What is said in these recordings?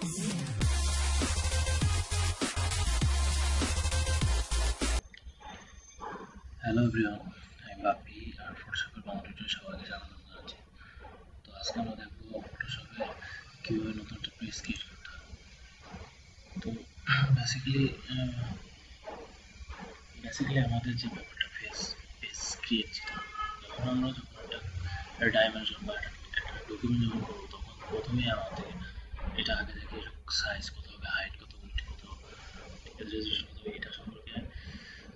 Hello everyone, আমি বাপি আর ফটোশপের computer সবাইকে স্বাগত জানাচ্ছি। তো আজকে আমরা দেখবো ফটোশপে কীভাবে নতুন একটা পেজ ক্রিয়েট করতে হয়। তো বেসিক্যালি আমাদের যে ব্যাপারটা পেজ ক্রিয়েট, যেটা যখন একটা ডাইমেনশন বা একটা ডকুমেন্ট যখন করবো, তখন প্রথমেই আমাদের এটা আগে থেকে সাইজ কত হবে, হাইট কত, উইডথ কত, রেজোলিউশন কত, এটা সম্পর্কে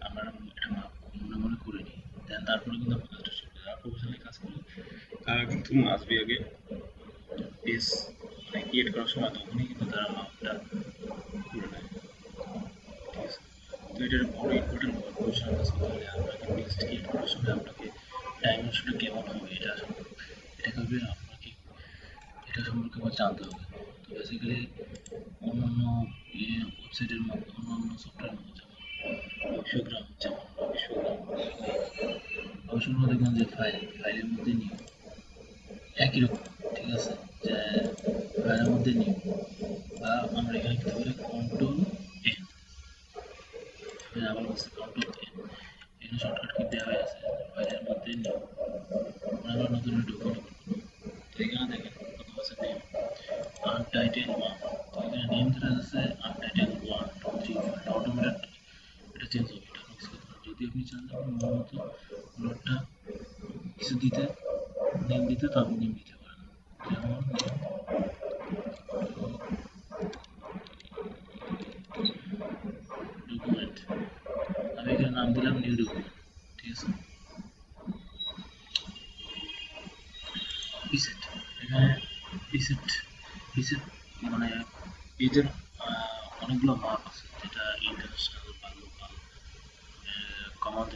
আমরা একটা মাপ মনে করে নিই। দেন তারপরে কিন্তু আমরা কাজটা শুরু করি। যারা প্রফেশনালি কাজ করি তারা কিন্তু আসবে আগে পেজ ক্রিয়েট করার সময়, তখনই কিন্তু তারা মাপটা করে নেয়। ঠিক আছে, তো এটার বড় ইম্পর্টেন্ট প্রফেশনাল কাজ করতে হলে আপনাকে পেজ ক্রিয়েট করার সময় আপনাকে ডাইমেনশনটা কেমন হবে এটা সম্পর্কে আমার জানতে হবে। তো বেসিক্যালি অন্যান্য ওয়েবসাইটের মধ্যে, অন্যান্য সফটওয়্যারের মধ্যে যেমন অবশ্যই দেখবেন যে ফাইলের মধ্যে নিউ একই রকম। ঠিক আছে, যে ফাইলের মধ্যে নিউ, বা আমরা এখানে কি করে কন্ট্রোল এন, আবার হচ্ছে কন্ট্রোল এন, এখানে শর্টকাট কি দেওয়া হয়ে আছে ফাইলের মধ্যে নিউ। আমরা নতুন ডকুমেন্ট করবো, তো এখানে দেখেন প্রথম আছে নেম আনটাইটেল 1। তো এখানে নেম যেটা আছে আনটাইটেল 1 2 3 4, অটোমেটেড এটা চেঞ্জ হবে, এটা ফিক্স করতে হবে। যদি আপনি চান মন মতো নোটটা কিছু দিতে, নেম দিতে, তো আপনি নেম দিতে পারেন। যেমন ডকুমেন্ট, আমি এখানে নাম দিলাম নিউ ডকুমেন্ট। ঠিক আছে, প্রিসেট, এখানে প্রিসেট মানে পেজের অনেকগুলো মাপ আছে, যেটা ইন্টারন্যাশনাল বা লোকাল কমান্ড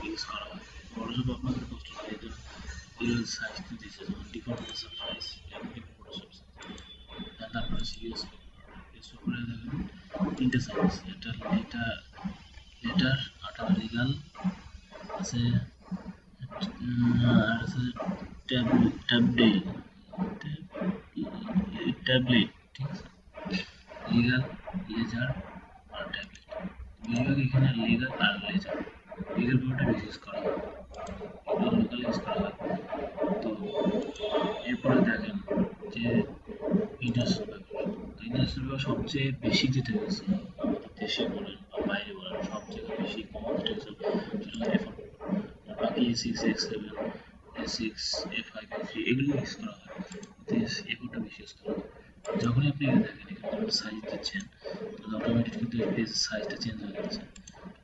ইউজ করা হয়। ফটোশপ আপনাদের কষ্ট হয়, এর সাইজ দিয়েছে, যেমন ডিফল্ট সাইজ, ফটোশপ সাইজ। তারপরে ইউজ করে দেখেন তিনটে সাইজ, এটা লেটার, লিগাল আছে, আর আছে ট্যাবলেট। ঠিক আছে, লিগাল, লেজার আর ট্যাবলেট। বেশিরভাগ এখানে লিগাল আর লেজার, লিগাল পাওয়ারটা বেশি ইউজ করা হয়, এগুলো লোকাল ইউজ করা হয়। তো এরপরে দেখেন যে ইন্ডাস্ট্রিয়াল ব্যাপার। তো ইন্ডাস্ট্রিয়াল ব্যাপার সবচেয়ে বেশি যেটা হয়েছে আমাদের দেশে বলেন বা বাইরে বলেন, সবচেয়ে বেশি কমন যেটা হয়েছে সেটা হলো F1, বাকি A6, A7, A6, A5, A3 এগুলো ইউজ করা হয়, A4টা বেশি ইউজ করা হয়। যখনই আপনি দেখেন এখানে সাইজ দিচ্ছেন, তো অটোমেটিক কিন্তু পেজের সাইজটা চেঞ্জ হয়ে যাচ্ছে।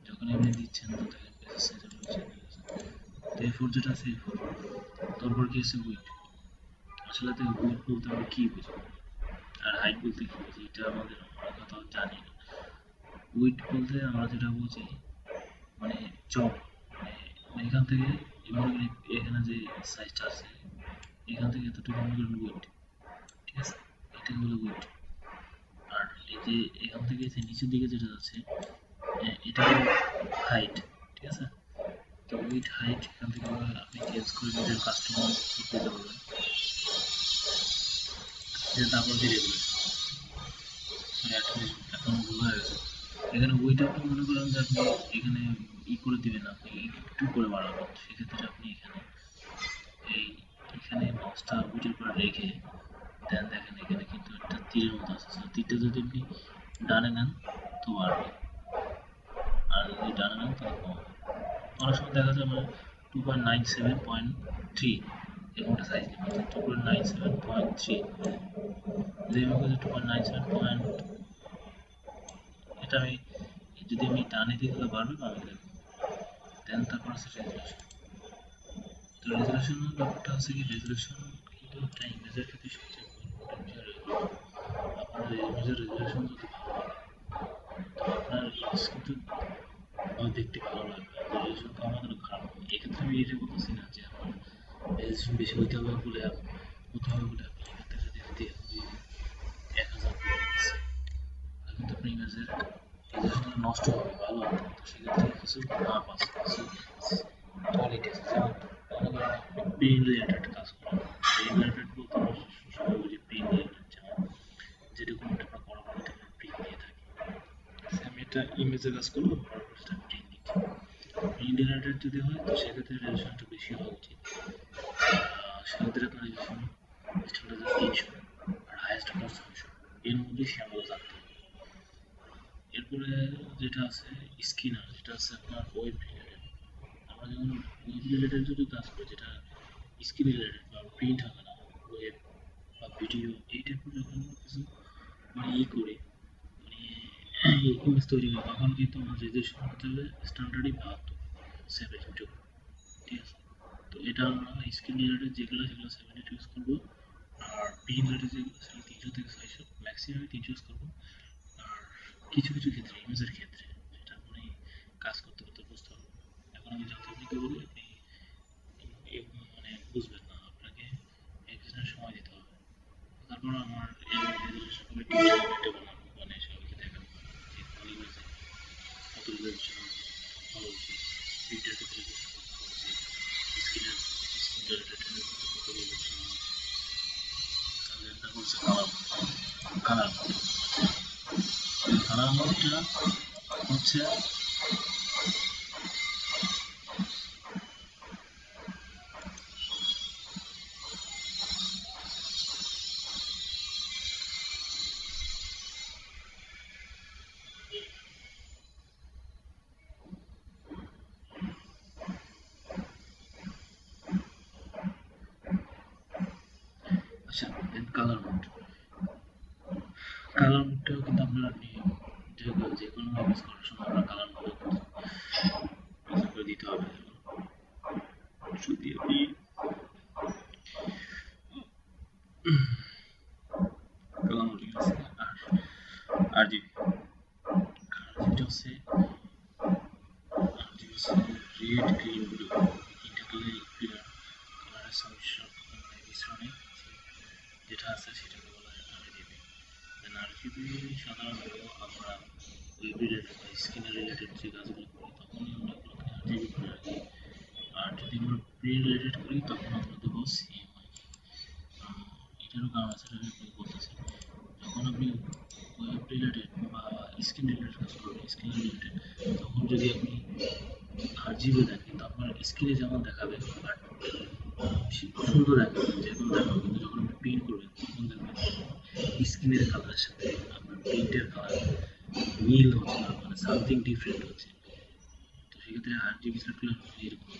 যখনই আপনি দিচ্ছেন, তো দেখেন পেজের সাইজ চেঞ্জ হয়ে যাচ্ছে। তো A4 যেটা আছে A4, তারপর কি আছে উইড। আসলে তো উইড বলতে আমরা কি বুঝি, আর হাইট বলতে কি বুঝি, এটা আমাদের অনেক কথা জানি না। উইড বলতে আমরা যেটা বুঝি মানে চপ, মানে এখান থেকে এখানে যে সাইজটা আছে, এখান থেকে এতটুকু মনে করেন উইড। ঠিক আছে, এটা হলো উইড। আর এই যে এখান থেকে যে নিচের দিকে যেটা যাচ্ছে, এটা হলো হাইট। ঠিক আছে, তো উইড হাইট এখান থেকে আপনি চেঞ্জ করে নিজের কাস্টমার দিতে পারবেন। তারপর যে রেগুলেশন, এখন ভুল হয়ে গেছে। এখানে উইড আপনি মনে করেন যে আপনি এখানে করে দিবেন, আপনি একটু করে বাড়াবেন, সেক্ষেত্রে আপনি এখানে মাউসটা উইডের উপর রেখে দেন, দেখেন এখানে কিন্তু একটা তীরের মতো আছে, তীরটা যদি আপনি ডানে নেন তো বাড়বে, আর যদি ডানে নেন তাহলে কমবে। অনেক সময় দেখা যায় আমরা 2.97.3 এরকম একটা সাইজ নেবেন, 2.97.3 যদি আমি 2.97. এটা যদি আমি টানে দিই তাহলে বাড়বে, কমে যাবে। দেন তারপর আছে রেজুলেশন। তো রেজুলেশনের ব্যাপারটা হচ্ছে কি, রেজুলেশন কিন্তু একটা ইমেজের ক্ষেত্রে সবচেয়ে ইম্পর্টেন্ট। যে আপনার ইমেজের রেজুলেশন যদি ভালো হয়, তো আপনার ইমেজ কিন্তু দেখতে ভালো লাগবে। রেজুলেশন কম হলে খারাপ হবে। এক্ষেত্রে আমি এটা বলতেছি না যে আমার রেজুলেশন বেশি হতে হবে বলে আপনি এক্ষেত্রে যদি দেখুন যে 1000 আছে, কিন্তু আপনি ইমেজের রেজুলেশন নষ্ট হবে, ভালো হবে। তো সেক্ষেত্রে কিছু মাপ আছে, কিছু কোয়ালিটি আছে। যেমন মনে করেন আপনি পেন রিলেটেড কাজ করেন, পেন রিলেটেড বলতে আমরা সবাই বুঝি পেন রিলেটেড, যেমন যেরকম ইমেজের কাজ করবো, পরপর সেটা প্রিন্ট দিচ্ছি। প্রিন্ট রিলেটেড যদি হয় তো সেক্ষেত্রে রেজুলেশনটা বেশি হওয়া উচিত। সেক্ষেত্রে আপনার রেজুলেশন স্ট্যান্ডার্ড 300 আর হাইয়েস্ট আপনার 600, এর মধ্যে সীমাবদ্ধ থাকতে হবে। এরপরে যেটা আছে স্ক্যানার, যেটা আছে আপনার ওয়েব রিলেটেড। আমরা যখন ওয়েব রিলেটেড যদি কাজ করি, যেটা স্ক্রিন রিলেটেড বা প্রিন্ট হবে না, ওয়েব বা ভিডিও এই টাইপের যখন কিছু মানে করি, মানে ইমেজ তৈরি হয়, তখন কিন্তু আমার রেজুলেশন হতে হবে স্ট্যান্ডার্ডই 72 ঠিক আছে। তো এটা আমরা স্ক্রিন রিলেটেড যেগুলো সেগুলো 72 ইউজ করবো, আর প্রিন্ট রিলেটেড যেগুলো সেগুলো 300 থেকে 600, ম্যাক্সিমাম 300 ইউজ করবো। আর কিছু কিছু ক্ষেত্রে ইমেজের ক্ষেত্রে সেটা আপনি কাজ করতে করতে বুঝতে হবে। এখন আমি যত আপনাকে বলি আপনি মানে বুঝবেন না, আপনাকে একদিনের সময় দিতে হবে। তারপর আমার সকলে টিউটোরিয়ালটা বানাবো, মানে সবাইকে দেখাবো যে কোন ইমেজে কত রেজুলেশন ভালো উচিত, প্রিন্টের ক্ষেত্রে রেজুলেশন কত ভালো উচিত, স্ক্রিন রিলেটেড কত রেজুলেশন। তারপর হচ্ছে কালার মোডটা হচ্ছে কালার মোডটাও কিন্তু আপনারা যে কোনো অফিস করার সময় আপনার কালার মোড করে দিতে হবে। যদি আপনি কালার মোড ঠিক আছে। আর যেটা হচ্ছে রেড গ্রিন ব্লু, তিনটা কালার ক্লিয়ার কালারের সমস্যা মিশ্রণে যেটা আছে সেটাকে বলা হয় RGB। দেন RGB সাধারণত আমরা ওয়েব রিলেটেড বা স্ক্রিন রিলেটেড যে কাজগুলো করি তখনই আমরা এগুলোকে RGB করে রাখি। আর যদি আমরা প্রিন্ট রিলেটেড করি তখন আমরা দেবো CMYK। এটারও কারণ আছে, সেটা আমি বলতেছি। যখন আপনি ওয়েব রিলেটেড বা স্ক্রিন রিলেটেড কাজ করবেন, স্ক্রিন রিলেটেড, তখন যদি আপনি RGB দেন কিন্তু আপনার স্ক্রিনে যেমন দেখাবে বাট সুন্দর দেখাবে, যেরকম দেখাবে, কিন্তু যখন আপনি প্রিন্ট করবেন তখন দেখবেন স্ক্রিনের কালারের সাথে আপনার প্রিন্টের কালার মিল হচ্ছে না, মানে সামথিং ডিফারেন্ট হচ্ছে। তো সেক্ষেত্রে RGB সার্কুলার এরকম।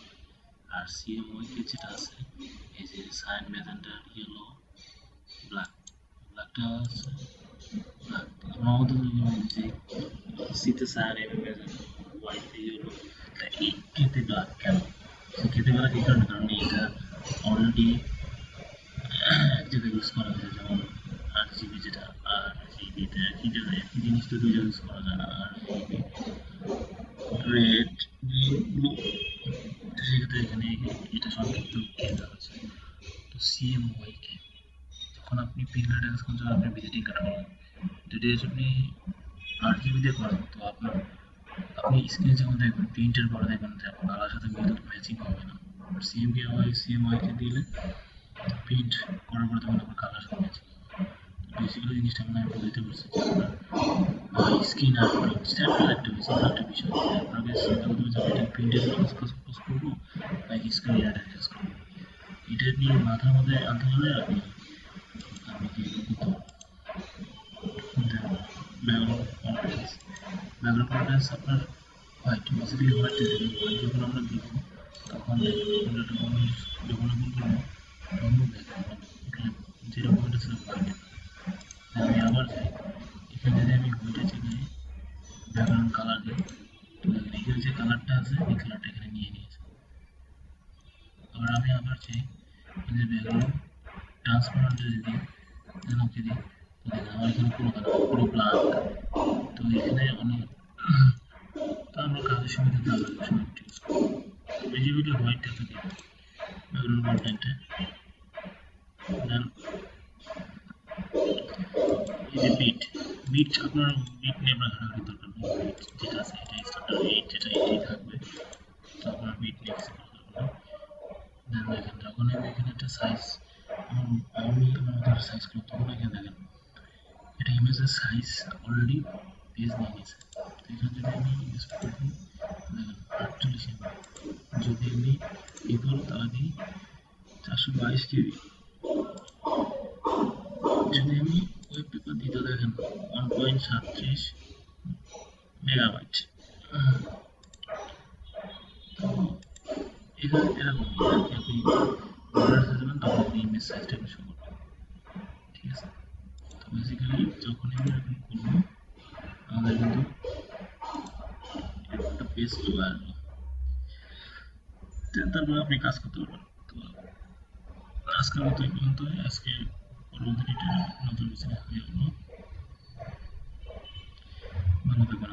আর CMYK যেটা আছে এই যে সাইন ম্যাজেন্টা ইয়েলো ব্ল্যাকটা আছে ব্ল্যাক, আমাদের যে সিতে সাইন ম্যাজেন্টা হোয়াইট ইয়েলো, খেতে ব্ল্যাক কেন? খেতে ব্ল্যাক এই কারণে, কারণ এটা অলরেডি এক জায়গায় ইউজ করা হয়েছে, যেমন RGB যেটা RGBতে একই জায়গায় একই জিনিস তো দুই জায়গায় ইউজ করা যায় না। RGB রেড গ্রিন ব্লু, সেক্ষেত্রে এখানে এটা সংক্ষিপ্ত দেওয়া হয়েছে। তো CMYK যখন আপনি প্রিন্ট কাজ করছেন, যখন আপনি ভিজিটিং কার্ড করেন, যদি আপনি RGB দিয়ে করেন তো আপনি স্ক্রিনে যখন দেখবেন প্রিন্টের পরে দেখবেন যে আপনার কালার সাথে ম্যাচিং হবে না। CMYK দিলে প্রিন্ট করার পরে তখন আপনার কালার সাথে ম্যাচিং হবে। বেসিক্যালি জিনিসটা আমি বুঝতে পারছি যে আপনার স্ক্রিন আর প্রিন্ট সেটা একটা বিষয়। আপনাকে চিন্তা করতে হবে যে এটা প্রিন্টের কাজ করবো নাকি স্ক্রিন রিলেটেড কাজ করবো, এটা নিয়ে মাথার মধ্যে আনতে হলে আপনাকে করতে হবে। ব্যাকগ্রাউন্ড কন্ট্রাস্ট আপনার হোয়াইট, বেসিক্যালি হোয়াইট যখন আমরা দিব তখন যখন ওপেন করবো তখন দেখেন যেরকম এটা ছিল হোয়াইট। আমি আবার যাই, এখানে যদি আমি হোয়াইটের জায়গায় ব্যাকগ্রাউন্ড কালার দিই তো দেখেন এখানে যে কালারটা আছে এই কালারটা এখানে নিয়ে নিয়েছে। আবার আমি আবার চাই যে ব্যাকগ্রাউন্ড ট্রান্সপারেন্ট যদি দিই, দেন ওকে দিই, তো দেখেন আমার এখানে কোনো কালার পুরো ব্ল্যাক। তো এখানে অনেক তো আমরা কাজের সুবিধা আমরা ইউজ করবো। ভিজিবিলিটি হোয়াইটটা থাকে ব্যাকগ্রাউন্ড কন্টেন্টে, দেন এই যে বিট আপনার বিট নিয়ে আপনার ঘাটাঘাটি দরকার নেই, বিট যেটা আছে এটাই স্ট্যান্ডার্ড 8, যেটা এটাই থাকবে, তো আপনার বিট নিয়ে কিছু করা দরকার নেই। দেন দেখেন যখন আমি এখানে একটা সাইজ আমি আমার মতো সাইজ করব তখন এখানে দেখেন এটা ইমেজের সাইজ অলরেডি পেজ নিয়ে নিয়েছে। তো এখানে যদি আমি ইউজ করি দেখেন 48 MB, যদি আমি ই করো তাহলে দিই 422 KB, যদি আমি ওয়েব পেপার দিতে দেখেন 1.37 মেগাবাইট। তো এখানে এরকম আর কি, আপনি অর্ডার দেবেন তখন আপনি ইমেজ সাইজটা শো করবে, ঠিক আছে। তো বেসিক্যালি যখনই আমি এরকম করবো আমাদের কিন্তু একটা পেজ চলে আসবে, তারপরে আপনি কাজ করতে পারবেন। তো আজকের মতো এই পর্যন্ত, আজকে পরবর্তী নতুন কিছু নিয়ে ভালো থাকবেন।